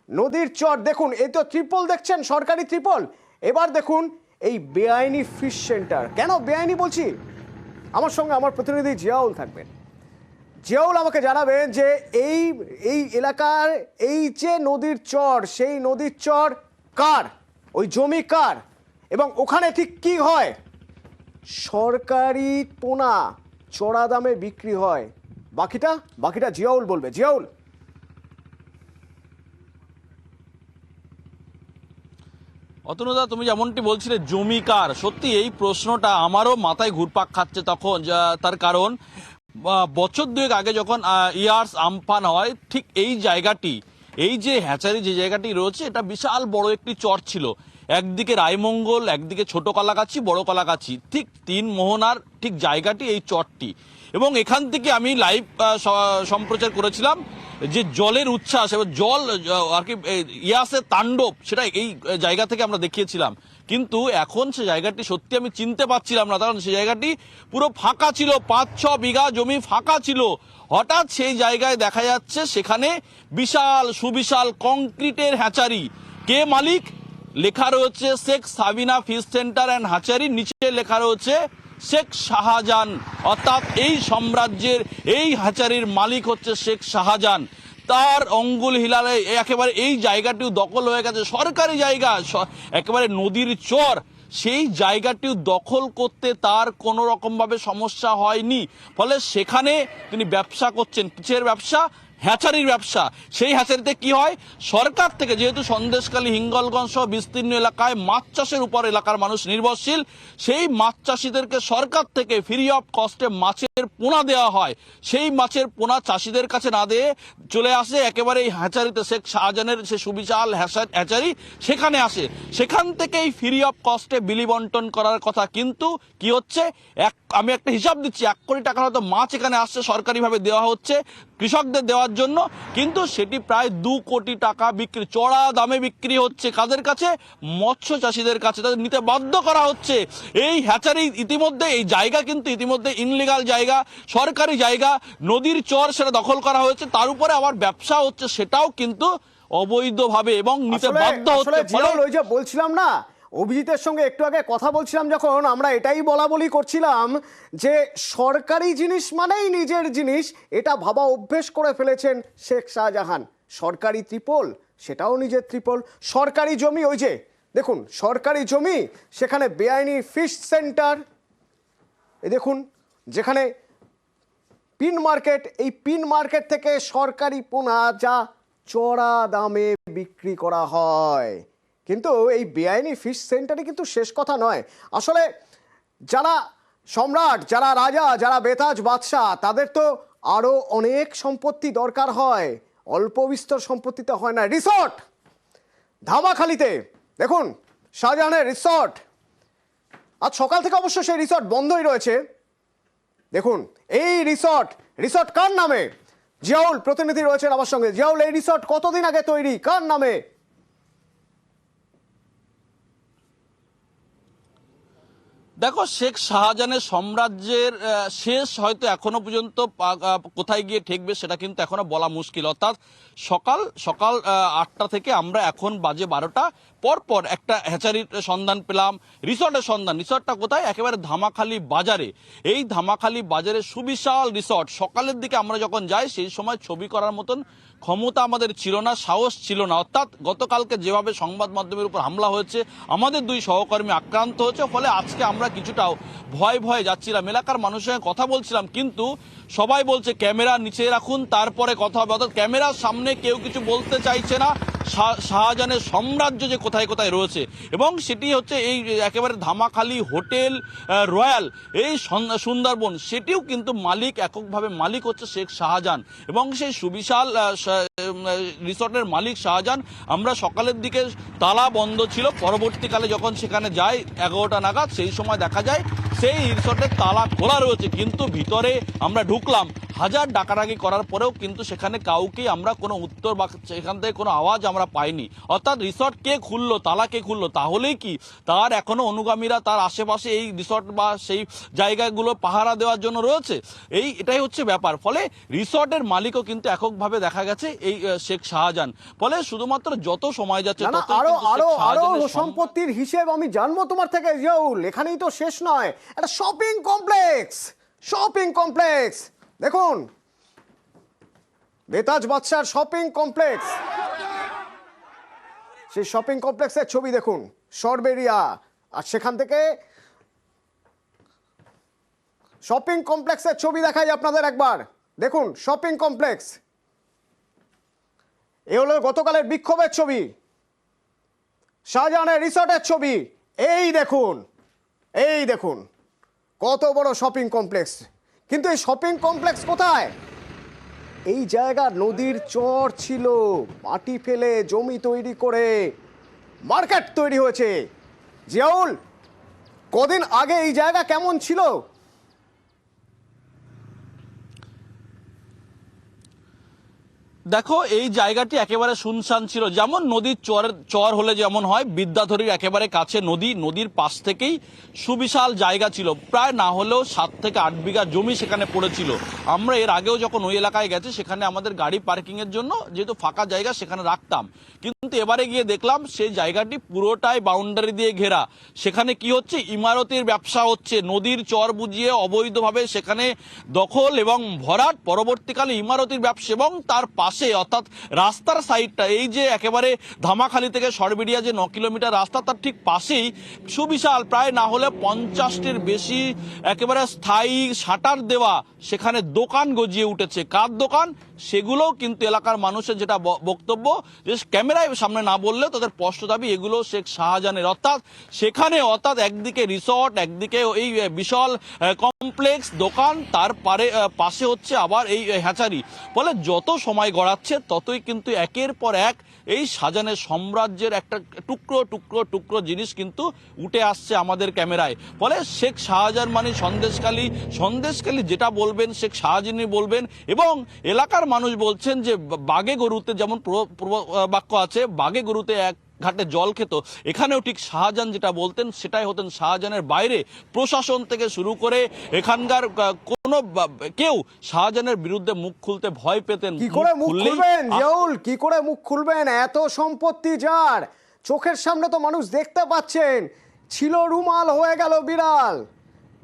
নদীর চর দেখুন, এই তো ত্রিপল দেখছেন, সরকারি ত্রিপল। এবার দেখুন এই বেআইনি ফিশ সেন্টার। কেন বেআইনি বলছি, আমার সঙ্গে আমার প্রতিনিধি জিয়াউল থাকবেন। জিয়াউল আমাকে জানাবেন যে এই এই এলাকার এই যে নদীর চর, সেই নদীর চর কার, ওই জমি কার, এবং ওখানে ঠিক কি হয়? সরকারি পোনা চড়া দামে বিক্রি হয়। বাকিটা জিয়াউল বলবে। জিয়াউল, অতনুদা, তুমি যেমনটি বলছিলে জমিকার, সত্যি এই প্রশ্নটা আমারও মাথায় ঘুরপাক খাচ্ছে তখন। তার কারণ বছর দুয়েক আগে যখন ইয়ার্স আমফান হয়, ঠিক এই জায়গাটি, এই যে হ্যাচারি যে জায়গাটি রয়েছে, এটা বিশাল বড় একটি চর ছিল। একদিকে রায়মঙ্গল, একদিকে ছোট কলাগাছি, বড় কলাগাছি, ঠিক তিন মোহনার ঠিক জায়গাটি এই চরটি। এবং এখান থেকে আমি লাইভ সম্প্রচার করেছিলাম যে জলের উচ্ছ্বাস এবং জল আর কি ইয়াসের তাণ্ডব, সেটা এই জায়গা থেকে আমরা দেখিয়েছিলাম। কিন্তু এখন সে জায়গাটি সত্যি আমি চিনতে পারছিলাম না, কারণ সেই জায়গাটি পুরো ফাঁকা ছিল, 5-6 বিঘা জমি ফাঁকা ছিল। হঠাৎ সেই জায়গায় দেখা যাচ্ছে সেখানে বিশাল সুবিশাল কংক্রিটের হ্যাচারি। কে মালিক? লেখা রয়েছে Sheikh Sabina fish centre and hatchery, নিচে লেখা রয়েছে শেখ শাহজাহান। অর্থাৎ এই সাম্রাজ্যের এই হ্যাচারির মালিক হচ্ছে শেখ শাহজাহান। তার অঙ্গুল হিলালে একেবারে এই জায়গাটিও দখল হয়ে গেছে, সরকারি জায়গা, একেবারে নদীর চর। সেই জায়গাটিও দখল করতে তার কোনো রকমভাবে সমস্যা হয়নি, ফলে সেখানে তিনি ব্যবসা করছেন। কিসের ব্যবসা? হ্যাচারির ব্যবসা। সেই হ্যাচারিতে কি হয়, সরকার থেকে, যেহেতু সন্দেশখালী হিঙ্গলগঞ্জ সহ বিস্তীর্ণ এলাকায় মাছ চাষের উপর এলাকার মানুষ নির্ভরশীল, সেই মাছ চাষিদেরকে সরকার থেকে ফ্রি অফ কস্টে মাছের পোনা দেওয়া হয়। সেই মাছের পোনা চাষিদের কাছে না দিয়ে চলে আসে একেবারে এই হ্যাচারিতে, শেখ শাহজাহানের সে সুবিশাল হ্যাচারি সেখানে আসে। সেখান থেকেই ফ্রি অফ কস্টে বিলি বন্টন করার কথা। কিন্তু কি হচ্ছে, আমি একটা হিসাব দিচ্ছি, 1 কোটি টাকার হয়তো মাছ এখানে আসছে, সরকারিভাবে দেওয়া হচ্ছে কৃষকদের দেওয়ার জন্য, কিন্তু সেটি প্রায় 2 কোটি টাকা বিক্রি, চড়া দামে বিক্রি হচ্ছে। কাদের কাছে? মৎস্য চাষিদের কাছে, তাদের নিতে বাধ্য করা হচ্ছে। এই হ্যাচারি ইতিমধ্যে, এই জায়গা কিন্তু ইতিমধ্যে ইনলিগাল জায়গা, সরকারি জায়গা, নদীর চর, সেটা দখল করা হয়েছে। তার উপরে আবার ব্যবসা হচ্ছে, সেটাও কিন্তু অবৈধভাবে, এবং নিতে বাধ্য হচ্ছে। ওই যে বলছিলাম না, অভিজিতের সঙ্গে একটু আগে কথা বলছিলাম যখন, আমরা এটাই বলি করছিলাম যে সরকারি জিনিস মানেই নিজের জিনিস, এটা ভাবা অভ্যেস করে ফেলেছেন শেখ শাহজাহান। সরকারি ত্রিপল, সেটাও নিজের ত্রিপল। সরকারি জমি, ওই যে দেখুন সরকারি জমি, সেখানে বেআইনি ফিশ সেন্টার। এই দেখুন, যেখানে পিন মার্কেট, এই পিন মার্কেট থেকে সরকারি পোনা যা চড়া দামে বিক্রি করা হয়। কিন্তু এই বেআইনি ফিশ সেন্টারে কিন্তু শেষ কথা নয়। আসলে যারা সম্রাট, যারা রাজা, যারা বেতাজ বাদশাহ, তাদের তো আরও অনেক সম্পত্তি দরকার হয়, অল্প বিস্তর সম্পত্তিতে হয় না। রিসর্ট ধামাখালিতে দেখুন, শাহজাহানের রিসর্ট, আজ সকাল থেকে অবশ্য সেই রিসর্ট বন্ধই রয়েছে। দেখুন এই রিসর্ট কার নামে? জিয়াউল প্রতিনিধি রয়েছেন আমার সঙ্গে। জিয়াউল, এই রিসর্ট কতদিন আগে তৈরি, কার নামে? দেখো, শেখ শাহজাহানের সাম্রাজ্যের শেষ হয়তো এখনো পর্যন্ত কোথায় গিয়ে ঠেকবে সেটা কিন্তু এখনো বলা মুশকিল। অর্থাৎ সকাল 8টা থেকে আমরা এখন বাজে 12টা পরপর একটা হ্যাচারির সন্ধান পেলাম, রিসর্টের সন্ধান। রিসর্টটা কোথায়? একেবারে ধামাখালি বাজারে। এই ধামাখালি বাজারে সুবিশাল রিসর্ট। সকালের দিকে আমরা যখন যাই, সেই সময় ছবি করার মতন ক্ষমতা আমাদের ছিল না, সাহস ছিল না। অর্থাৎ গতকালকে যেভাবে সংবাদ মাধ্যমের উপর হামলা হয়েছে, আমাদের 2 সহকর্মী আক্রান্ত হয়েছে, ফলে আজকে আমরা কিছুটাও ভয়ে যাচ্ছিলাম। এলাকার মানুষের সঙ্গে কথা বলছিলাম, কিন্তু সবাই বলছে ক্যামেরা নিচে রাখুন, তারপরে কথা হবে। অর্থাৎ ক্যামেরার সামনে কেউ কিছু বলতে চাইছে না শাহজাহানের সাম্রাজ্য যে কোথায় কোথায় রয়েছে। এবং সেটি হচ্ছে এই একেবারে ধামাখালি হোটেল রয়্যাল, এই সুন্দরবন, সেটিও কিন্তু মালিক, এককভাবে মালিক হচ্ছে শেখ শাহজাহান। এবং সেই সুবিশাল রিসর্টের মালিক শাহজাহান। আমরা সকালের দিকে তালা বন্ধ ছিল, পরবর্তীকালে যখন সেখানে যাই 11টা নাগাদ, সেই সময় দেখা যায় সেই রিসর্টের তালা খোলা রয়েছে। কিন্তু ভিতরে আমরা ঢুকলাম, হাজার ডাকাডাকি করার পরেও কিন্তু সেখানে কাউকেই আমরা কোনো উত্তর বা সেখান থেকে কোনো আওয়াজ আমরা পাইনি। অর্থাৎ রিসর্ট কে খুললো, তালা কে খুললো, তাহলেই কি তার এখনো অনুগামীরা তার আশেপাশে এই রিসর্ট বা সেই জায়গাগুলো পাহারা দেওয়ার জন্য রয়েছে? এটাই হচ্ছে ব্যাপার। ফলে রিসর্টের মালিকও কিন্তু এককভাবে দেখা গেছে এই শেখ শাহজাহান। ফলে শুধুমাত্র যত সময় যাচ্ছে না না, ততই আরো কিন্তু শেখ আরো আরো শাহজাহানের সম্পত্তির হিসেব আমি জানবো তোমার থেকে জিয়াউল। এখানেই তো শেষ নয়, একটা শপিং কমপ্লেক্স, শপিং কমপ্লেক্স দেখুন, বেতাজ বাদশার শপিং কমপ্লেক্স, সেই শপিং কমপ্লেক্সের ছবি দেখুন, সরবেরিয়া। আর সেখান থেকে শপিং কমপ্লেক্সের ছবি দেখাই আপনাদের একবার, দেখুন শপিং কমপ্লেক্স। এ হলো গতকালের বিক্ষোভের ছবি, শাহজাহানের রিসর্টের ছবি। এই দেখুন, এই দেখুন কত বড় শপিং কমপ্লেক্স। কিন্তু এই শপিং কমপ্লেক্স কোথায়? এই জায়গা নদীর চর ছিল, মাটি ফেলে জমি তৈরি করে মার্কেট তৈরি হয়েছে। জিয়াউল, কদিন আগে এই জায়গা কেমন ছিল? দেখো, এই জায়গাটি একেবারে শুনশান ছিল। যেমন নদীর চর হলে যেমন হয়, বিদ্যাধরীর একেবারে কাছে নদী, নদীর পাশ থেকেই সুবিশাল জায়গা ছিল। প্রায় না হলেও 7 থেকে 8 বিঘা জমি সেখানে পড়েছিল। আমরা এর আগেও যখন ওই এলাকায় গেছি, সেখানে আমাদের গাড়ি পার্কিংয়ের জন্য যেহেতু ফাঁকা জায়গা সেখানে রাখতাম। কিন্তু এবারে গিয়ে দেখলাম সেই জায়গাটি পুরোটাই বাউন্ডারি দিয়ে ঘেরা। সেখানে কি হচ্ছে, ইমারতের ব্যবসা হচ্ছে, নদীর চর বুঝিয়ে অবৈধভাবে সেখানে দখল এবং ভরাট, পরবর্তীকালে ইমারতের ব্যবসা এবং তার পাশে অর্থাৎ রাস্তার সাইডটা, এই যে একেবারে ধামাখালি থেকে সরবেরিয়া যে 9 কিলোমিটার রাস্তা, তার ঠিক পাশেই সুবিশাল প্রায় না হলে 50টির বেশি একেবারে স্থায়ী শাটার দেওয়া সেখানে দোকান গজিয়ে উঠেছে। কার দোকান? সেগুলোও কিন্তু এলাকার মানুষের যেটা বক্তব্য, যে ক্যামেরায় সামনে না বললে তাদের স্পষ্ট দাবি এগুলো শেখ শাহজাহানের। অর্থাৎ সেখানে একদিকে রিসর্ট, একদিকে এই বিশাল কমপ্লেক্স দোকান, তার পাশে হচ্ছে আবার এই হ্যাচারি। ফলে যত সময় গড়াচ্ছে ততই কিন্তু একের পর এক এই শাহজাহানের সাম্রাজ্যের একটা টুকরো টুকরো টুকরো জিনিস কিন্তু উঠে আসছে আমাদের ক্যামেরায়। ফলে শেখ শাহজাহান মানে সন্দেশখালী, সন্দেশখালী যেটা বলবেন শেখ শাহজাহানই বলবেন। এবং এলাকার মানুষ বলছেন যে বাগে গরুতে যেমন বাক্য আছে, বাগে গরুতে এক ঘাটে জল খেত, এখানেও ঠিক শাহজাহান যেটা বলতেন সেটাই হতেন। শাহজাহানের বাইরে প্রশাসন থেকে শুরু করে এখানকার কোনো কেউ শাহজাহানের বিরুদ্ধে মুখ খুলতে ভয় পেতেন। কি করে মুখ খুলবেন জিয়াউল, কি করে মুখ খুলবেন? এত সম্পত্তি যার, চোখের সামনে তো মানুষ দেখতে পাচ্ছেন। ছিল রুমাল, হয়ে গেল বিড়াল,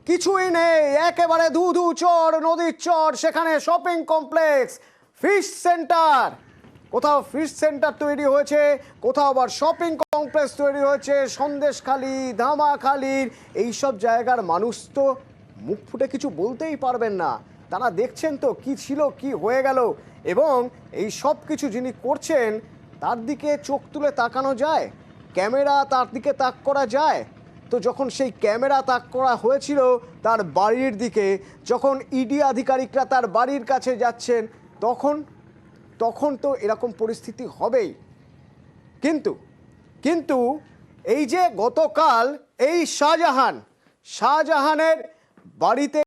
কিছুই নেই, একেবারে ধু চর, নদীর চর, সেখানে শপিং কমপ্লেক্স, ফিশ সেন্টার, কোথাও ফিশ সেন্টার তৈরি হয়েছে, কোথাও আবার শপিং কমপ্লেক্স তৈরি হয়েছে। সন্দেশখালী, ধামাখালীর এইসব জায়গার মানুষ তো মুখ ফুটে কিছু বলতেই পারবেন না। তারা দেখছেন তো কি ছিল, কি হয়ে গেল। এবং এই সব কিছু যিনি করছেন তার দিকে চোখ তুলে তাকানো যায়, ক্যামেরা তার দিকে তাক করা যায়? তো যখন সেই ক্যামেরা তাক করা হয়েছিল তার বাড়ির দিকে, যখন ইডি আধিকারিকরা তার বাড়ির কাছে যাচ্ছেন, তখন তো এরকম পরিস্থিতি হবেই। কিন্তু এই যে গতকাল এই শাহজাহানের বাড়িতে